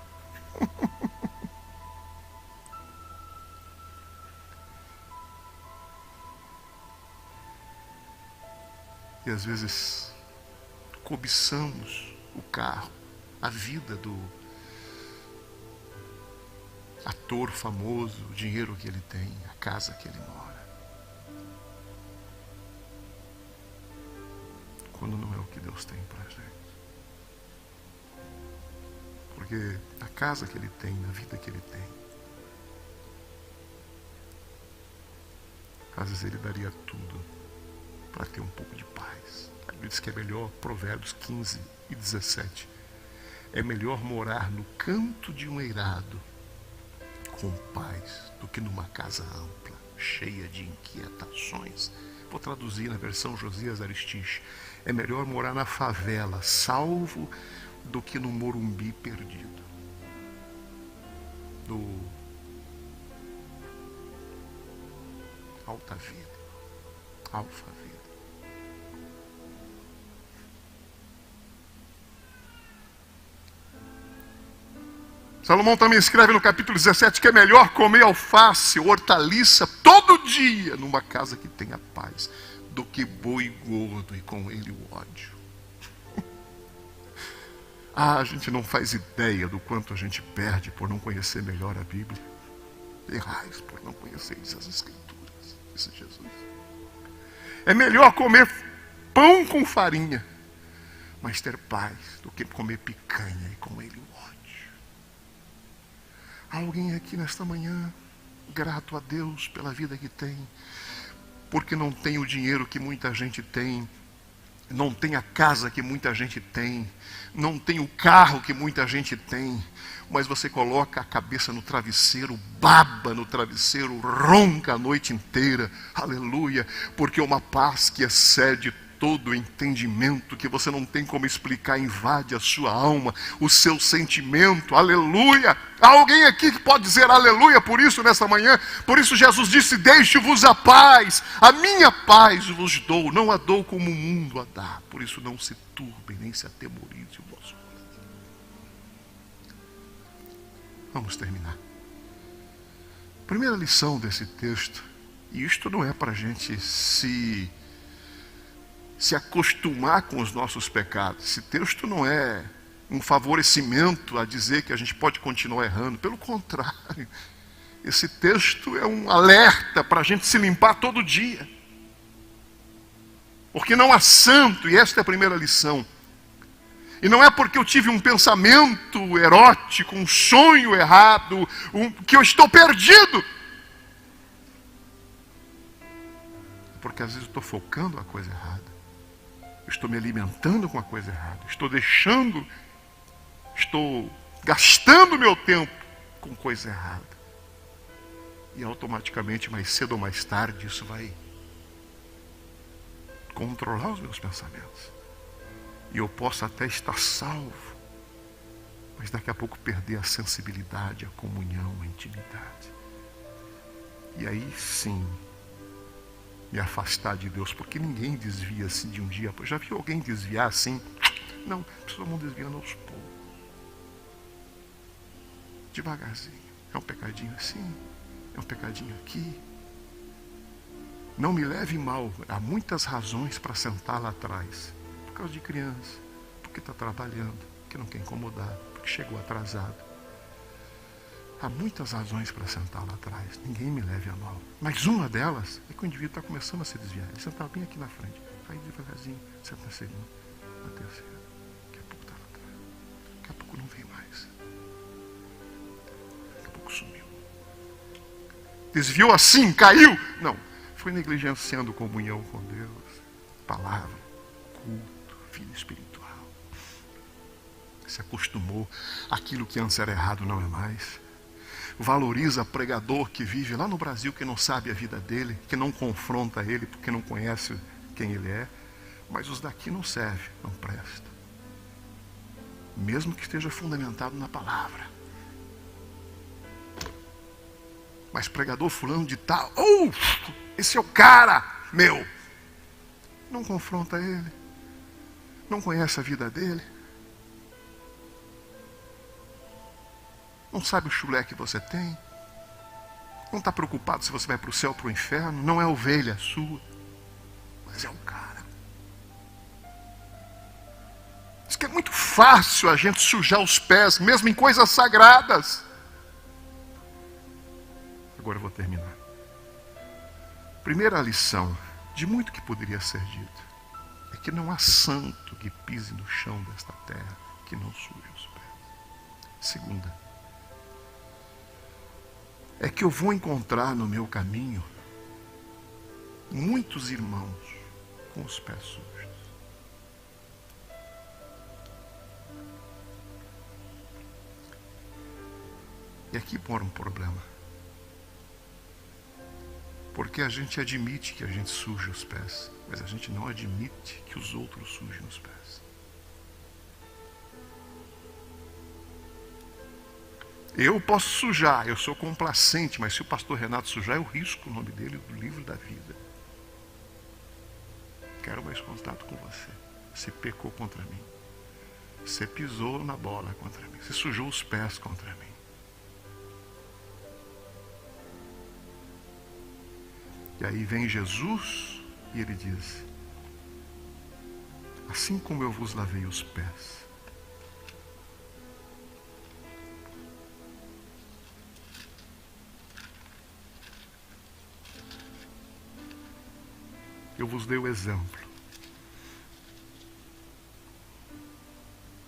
E às vezes cobiçamos o carro, a vida do ator famoso, o dinheiro que ele tem, a casa que ele mora. Quando não é o que Deus tem para a gente. Porque a casa que ele tem, a vida que ele tem, às vezes ele daria tudo para ter um pouco de paz. A Bíblia diz que é melhor, Provérbios 15 e 17, é melhor morar no canto de um eirado com paz do que numa casa ampla, cheia de inquietações. Vou traduzir na versão Josias Aristiche. É melhor morar na favela, salvo, do que no Morumbi perdido. Do Alta Vida, Alfa Vida. Salomão também escreve no capítulo 17 que é melhor comer alface, hortaliça, todo dia, numa casa que tenha paz, do que boi gordo e com ele o ódio. A gente não faz ideia do quanto a gente perde por não conhecer melhor a Bíblia. Errais por não conheceres as Escrituras, disse Jesus. É melhor comer pão com farinha, mas ter paz, do que comer picanha e com ele o ódio. Há alguém aqui nesta manhã grato a Deus pela vida que tem, porque não tem o dinheiro que muita gente tem, não tem a casa que muita gente tem, não tem o carro que muita gente tem, mas você coloca a cabeça no travesseiro, baba no travesseiro, ronca a noite inteira, aleluia, porque uma paz que excede todo o entendimento, que você não tem como explicar, invade a sua alma, o seu sentimento, aleluia. Há alguém aqui que pode dizer aleluia por isso nessa manhã? Por isso Jesus disse: deixe-vos a paz, a minha paz vos dou, não a dou como o mundo a dá, por isso não se turbem, nem se atemorize o vosso coração. Vamos terminar. Primeira lição desse texto, e isto não é para a gente se acostumar com os nossos pecados. Esse texto não é um favorecimento a dizer que a gente pode continuar errando. Pelo contrário, esse texto é um alerta para a gente se limpar todo dia. Porque não há santo, e esta é a primeira lição. E não é porque eu tive um pensamento erótico, um sonho errado, que eu estou perdido. É porque às vezes eu estou focando a coisa errada. Estou me alimentando com a coisa errada. Estou gastando meu tempo com coisa errada. E automaticamente, mais cedo ou mais tarde, isso vai controlar os meus pensamentos. E eu posso até estar salvo, mas daqui a pouco perder a sensibilidade, a comunhão, a intimidade. E aí sim, me afastar de Deus, porque ninguém desvia assim de um dia. Já viu alguém desviar assim? Não, todo mundo desviando aos poucos. Devagarzinho. É um pecadinho assim, é um pecadinho aqui. Não me leve mal, há muitas razões para sentar lá atrás. Por causa de criança, porque está trabalhando, porque não quer incomodar, porque chegou atrasado. Há muitas razões para sentar lá atrás. Ninguém me leve a mal. Mas uma delas é que o indivíduo está começando a se desviar. Ele sentava bem aqui na frente. Vai devagarzinho, senta na segunda, na terceira. Daqui a pouco está lá atrás. Daqui a pouco não vem mais. Daqui a pouco sumiu. Desviou assim, caiu. Não. Foi negligenciando comunhão com Deus. Palavra, culto, vida espiritual. Se acostumou. Aquilo que antes era errado não é mais. Valoriza pregador que vive lá no Brasil, que não sabe a vida dele, que não confronta ele porque não conhece quem ele é, mas os daqui não servem, não prestam, mesmo que esteja fundamentado na palavra. Mas pregador fulano de tal, esse é o cara meu, não confronta ele, não conhece a vida dele, não sabe o chulé que você tem, não está preocupado se você vai para o céu ou para o inferno, não é ovelha sua, mas é um cara. Diz que é muito fácil a gente sujar os pés, mesmo em coisas sagradas. Agora eu vou terminar. Primeira lição, de muito que poderia ser dito, é que não há santo que pise no chão desta terra que não suje os pés. Segunda, é que eu vou encontrar no meu caminho muitos irmãos com os pés sujos. E aqui mora um problema. Porque a gente admite que a gente suja os pés, mas a gente não admite que os outros sujem os pés. Eu posso sujar, eu sou complacente, mas se o pastor Renato sujar, eu risco o nome dele do livro da vida. Quero mais contato com você. Você pecou contra mim. Você pisou na bola contra mim. Você sujou os pés contra mim. E aí vem Jesus e ele diz: assim como eu vos lavei os pés, eu vos dei o exemplo.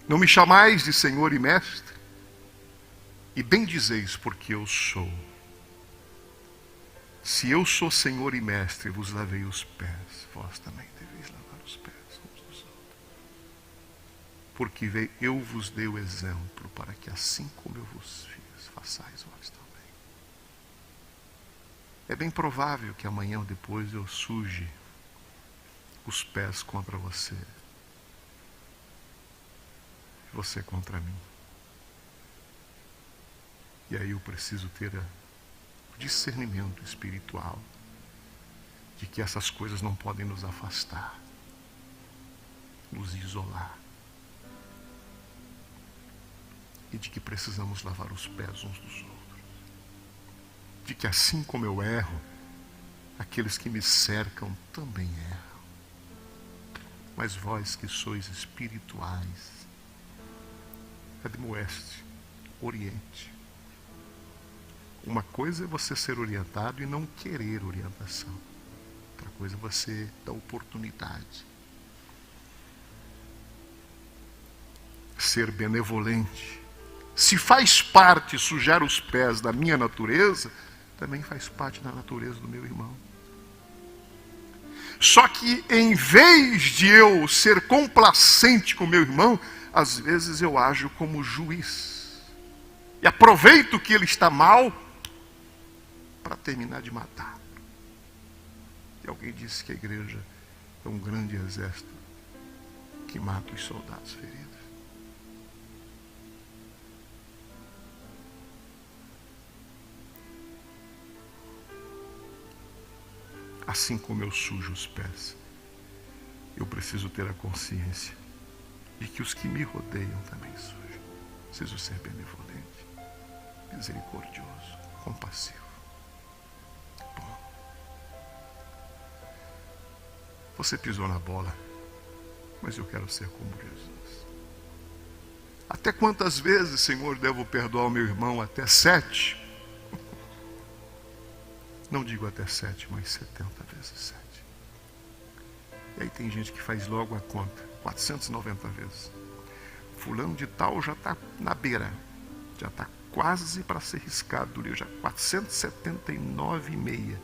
Não me chamais de Senhor e Mestre, e bem dizeis porque eu sou. Se eu sou Senhor e Mestre, vos lavei os pés, vós também deveis lavar os pés uns dos outros. Porque eu vos dei o exemplo, para que assim como eu vos fiz, façais vós também. É bem provável que amanhã ou depois eu suje os pés contra você. Você contra mim. E aí eu preciso ter o discernimento espiritual de que essas coisas não podem nos afastar, nos isolar. E de que precisamos lavar os pés uns dos outros. De que assim como eu erro, aqueles que me cercam também erram. Mas vós que sois espirituais, admoeste, oriente. Uma coisa é você ser orientado e não querer orientação. Outra coisa é você dar oportunidade. Ser benevolente. Se faz parte sujar os pés da minha natureza, também faz parte da natureza do meu irmão. Só que em vez de eu ser complacente com meu irmão, às vezes eu ajo como juiz. E aproveito que ele está mal para terminar de matar. E alguém disse que a igreja é um grande exército que mata os soldados feridos. Assim como eu sujo os pés, eu preciso ter a consciência de que os que me rodeiam também sujam. Preciso ser benevolente, misericordioso, compassivo. Bom, você pisou na bola, mas eu quero ser como Jesus. Até quantas vezes, Senhor, devo perdoar o meu irmão? Até 7? Não digo até 7, mas 70 vezes 7. E aí tem gente que faz logo a conta, 490 vezes. Fulano de tal já está na beira, já está quase para ser riscado do livro, já 479,5.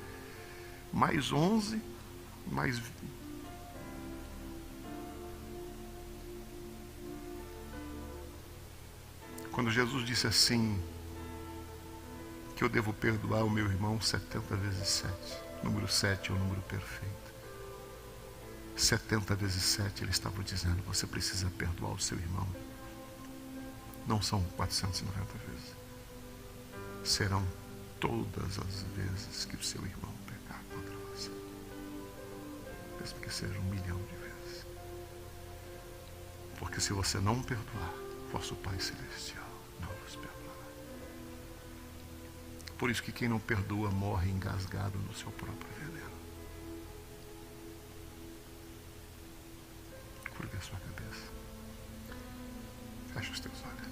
Mais 11, mais... Quando Jesus disse assim, que eu devo perdoar o meu irmão 70 vezes 7. Número 7 é o número perfeito. 70 vezes 7, ele estava dizendo, você precisa perdoar o seu irmão. Não são 490 vezes. Serão todas as vezes que o seu irmão pecar contra você. Mesmo que seja 1 milhão de vezes. Porque se você não perdoar, vosso Pai Celestial não vos perdoará. Por isso que quem não perdoa morre engasgado no seu próprio veneno. Curva a sua cabeça. Feche os teus olhos.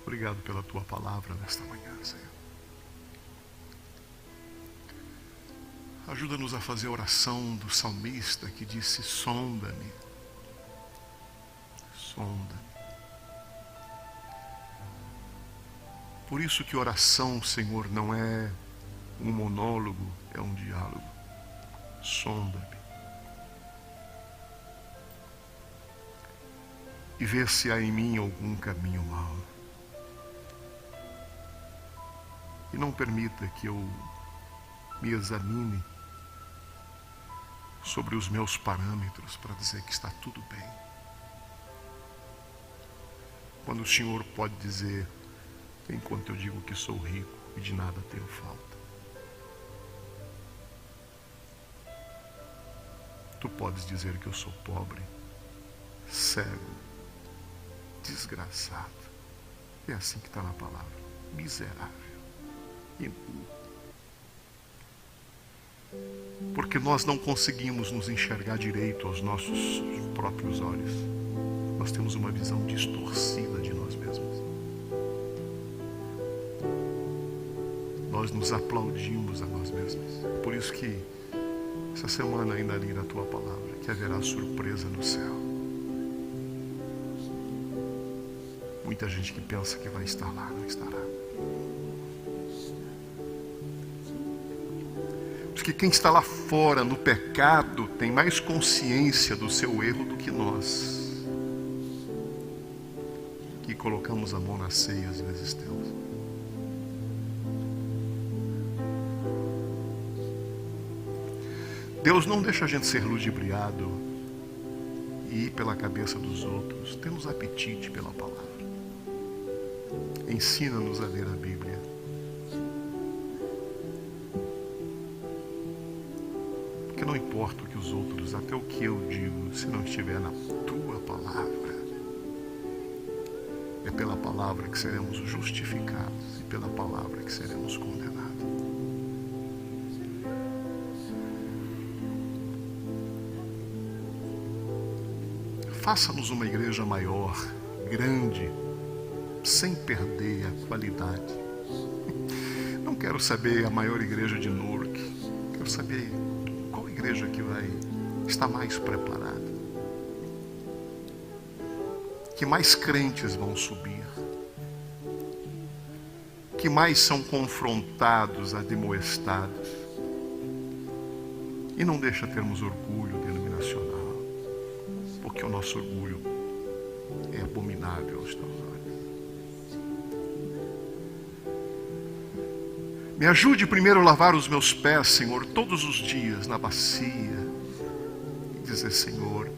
Obrigado pela tua palavra nesta manhã, Senhor. Ajuda-nos a fazer a oração do salmista que disse, sonda-me, sonda-me. Por isso que oração, Senhor, não é um monólogo, é um diálogo. Sonda-me. E vê se há em mim algum caminho mau. E não permita que eu me examine sobre os meus parâmetros para dizer que está tudo bem. Quando o Senhor pode dizer, enquanto eu digo que sou rico e de nada tenho falta. Tu podes dizer que eu sou pobre, cego, desgraçado. É assim que está na palavra. Miserável. Porque nós não conseguimos nos enxergar direito aos nossos próprios olhos. nós temos uma visão distorcida de nós mesmos. Nós nos aplaudimos a nós mesmos. Por isso que essa semana ainda li na tua palavra que haverá surpresa no céu. Muita gente que pensa que vai estar lá, não estará. Porque quem está lá fora no pecado tem mais consciência do seu erro do que nós, que colocamos a mão na ceia às vezes temos. Deus não deixa a gente ser ludibriado e ir pela cabeça dos outros. Temos apetite pela palavra. Ensina-nos a ler a Bíblia. Porque não importa o que os outros, até o que eu digo, se não estiver na tua palavra. É pela palavra que seremos justificados e pela palavra que seremos condenados. Faça-nos uma igreja maior, grande, sem perder a qualidade. Não quero saber a maior igreja de Newark. Quero saber qual igreja que vai estar mais preparada. Que mais crentes vão subir. Que mais são confrontados, admoestados. E não deixa termos orgulho denominacional. Porque o nosso orgulho é abominável aos teus olhos. Me ajude primeiro a lavar os meus pés, Senhor, todos os dias na bacia. E dizer, Senhor,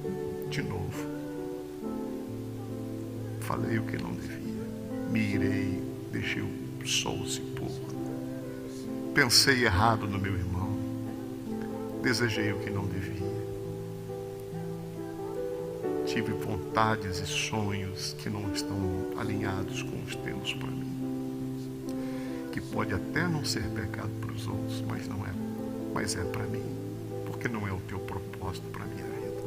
de novo, falei o que não devia. Me irei, deixei o sol se pôr. Pensei errado no meu irmão. Desejei o que não devia. Tive vontades e sonhos que não estão alinhados com os teus para mim. Que pode até não ser pecado para os outros, mas não é, mas é para mim, porque não é o teu propósito para a minha vida.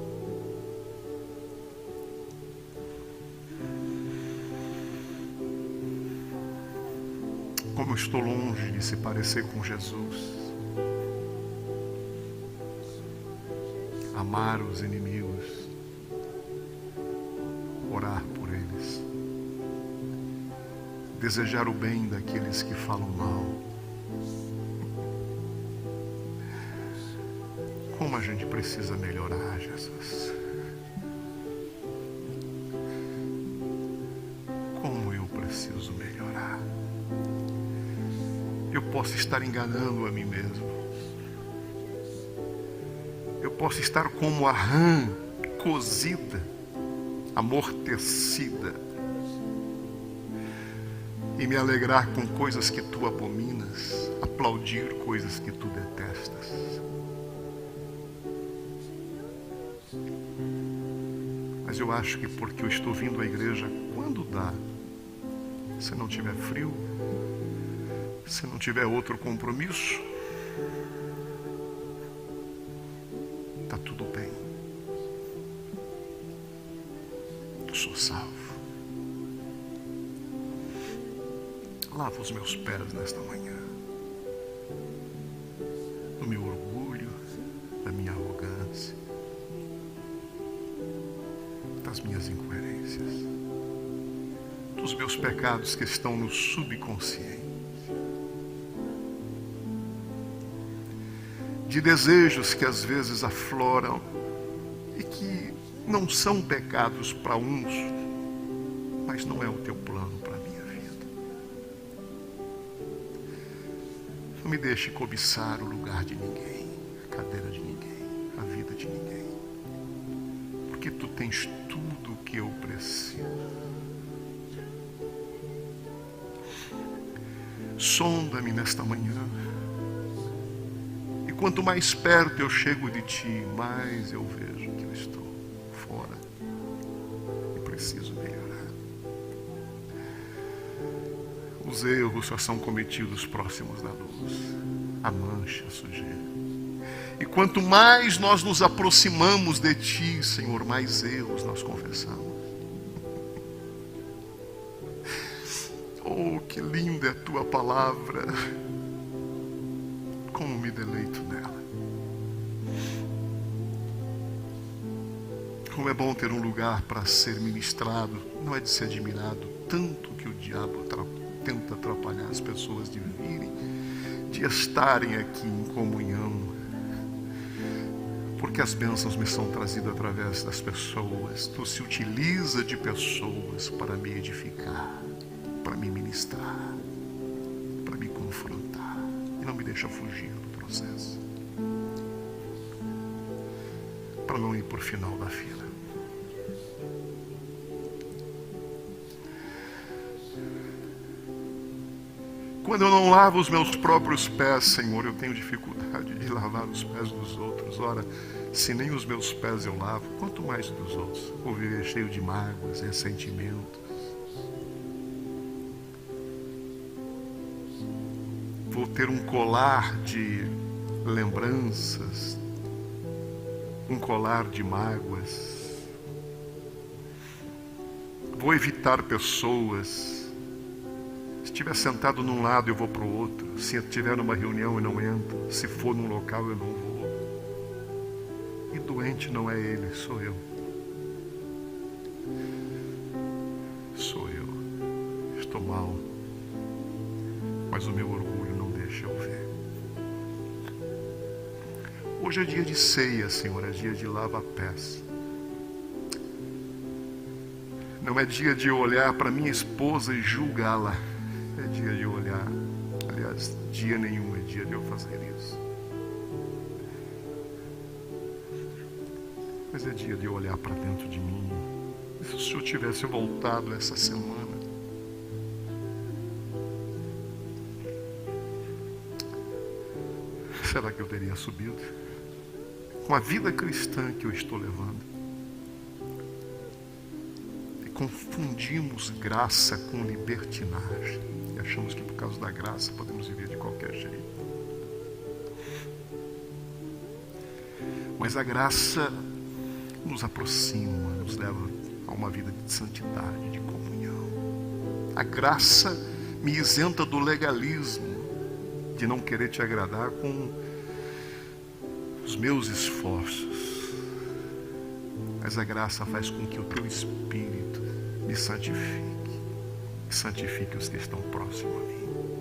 Como eu estou longe de se parecer com Jesus. Amar os inimigos. Orar por eles, desejar o bem daqueles que falam mal. Como a gente precisa melhorar, Jesus. Como eu preciso melhorar. Eu posso estar enganando a mim mesmo. Eu posso estar como a rã cozida, amortecida, e me alegrar com coisas que tu abominas, aplaudir coisas que tu detestas. Mas eu acho que porque eu estou vindo à igreja quando dá, se não tiver frio, se não tiver outro compromisso, está tudo bem. Sou salvo. Lava os meus pés nesta manhã. Do meu orgulho, da minha arrogância, das minhas incoerências, dos meus pecados que estão no subconsciente, de desejos que às vezes afloram e que não são pecados para uns, mas não é o teu plano para a minha vida. Não me deixe cobiçar o lugar de ninguém, a cadeira de ninguém, a vida de ninguém. Porque tu tens tudo o que eu preciso. Sonda-me nesta manhã. E quanto mais perto eu chego de ti, mais eu vejo que eu estou fora e preciso melhorar. Os erros só são cometidos próximos da luz, a mancha, a sujeira. E quanto mais nós nos aproximamos de ti, Senhor, mais erros nós confessamos. Oh, que linda é a tua palavra. Como me deleito nela. Como é bom ter um lugar para ser ministrado. Não é de ser admirado tanto que o diabo tenta atrapalhar as pessoas de virem, de estarem aqui em comunhão. Porque as bênçãos me são trazidas através das pessoas. Tu se utiliza de pessoas para me edificar, para me ministrar, para me confrontar. E não me deixa fugir do processo, para não ir por final da fila. Quando eu não lavo os meus próprios pés, Senhor, eu tenho dificuldade de lavar os pés dos outros. Ora, se nem os meus pés eu lavo, quanto mais dos outros? Vou viver cheio de mágoas, ressentimentos. Vou ter um colar de lembranças, um colar de mágoas. Vou evitar pessoas. Se estiver sentado num lado, eu vou para o outro. Se estiver numa reunião, eu não entro. Se for num local, eu não vou. E doente não é ele, sou eu. Sou eu. Estou mal. Mas o meu orgulho não deixa eu ver. Hoje é dia de ceia, Senhor. É dia de lava-pés. Não é dia de olhar para minha esposa e julgá-la. É dia de olhar. Aliás, dia nenhum é dia de eu fazer isso. Mas é dia de eu olhar para dentro de mim. E se o Senhor tivesse voltado essa semana, será que eu teria subido? Com a vida cristã que eu estou levando. E confundimos graça com libertinagem. E achamos que por causa da graça podemos viver de qualquer jeito. Mas a graça nos aproxima, nos leva a uma vida de santidade, de comunhão. A graça me isenta do legalismo, de não querer te agradar com os meus esforços. Mas a graça faz com que o teu Espírito me santifique, e santifique os que estão próximos a mim.